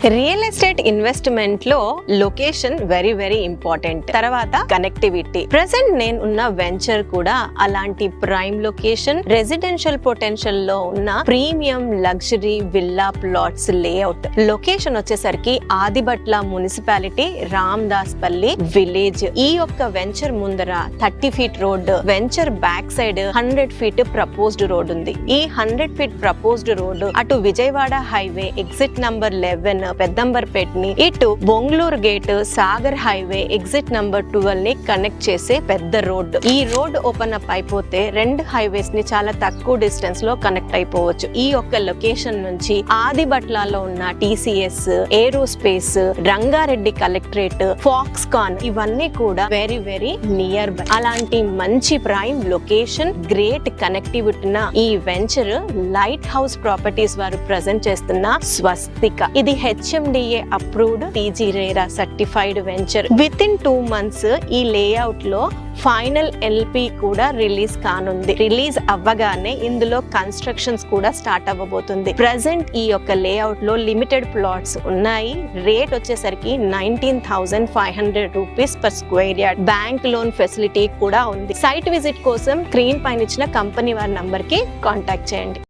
Real estate investment లో location very important. తర్వాత connectivity. Present నేను ఉన్న వెంచర్ కూడా అలాంటి ప్రైమ్ లొకేషన్, రెసిడెన్షియల్ పొటెన్షియల్ లో ఉన్న premium luxury villa plots layout. Location వచ్చేసరికి ఆదిబట్ల మున్సిపాలిటీ, రామదాస్ పల్లి విలేజ్. ఈ యొక్క వెంచర్ ముందర 30 feet road, venture back side 100 feet proposed road ఉంది. ఈ 100 ఫీట్ ప్రపోజ్డ్ రోడ్ అటు Vijayawada highway exit number 11 Peddamberpet ని, ఇటు Bengaluru gate Sagar highway exit number 12 ని కనెక్ట్ చేసే పెద్ద రోడ్. ఈ రోడ్ ఓపెన్ అప్ అయిపోతే 2 హైవేస్ ని చాలా తక్కువ డిస్టెన్స్ లో కనెక్ట్ అయిపోవచ్చు. ఈ యొక్క లొకేషన్ నుంచి ఆదిబట్లలో ఉన్న TCS, aerospace, Rangareddy collectorate, Foxconn ఇవన్నీ కూడా వెరీ నియర్ బై. అలాంటి మంచి ప్రైమ్ లొకేషన్, గ్రేట్ కనెక్టివిటీ ఉన్న ఈ వెంచర్ లైట్ హౌస్ ప్రాపర్టీస్ వారు ప్రజెంట్ చేస్తున్న స్వస్తిక. ఇది HMDA approved, TG RERA certified venture. With in 2 months ఈ లేఅవుట్ లో ఫైనల్ LP కూడా రిలీజ్ కానుంది. రిలీజ్ అవ్వగానే ఇందులో కన్స్ట్రక్షన్స్ కూడా స్టార్ట్ అవ్వబోతుంది. ప్రెసెంట్ ఈ యొక్క లేఅవుట్ లో లిమిటెడ్ ప్లాట్స్ ఉన్నాయి. రేట్ వచ్చేసరికి 19,500 rupees per square yard. Bank loan facility కూడా ఉంది. సైట్ విజిట్ కోసం స్క్రీన్ పైన ఇచ్చిన కంపెనీ వారి నంబర్ కి కాంటాక్ట్ చేయండి.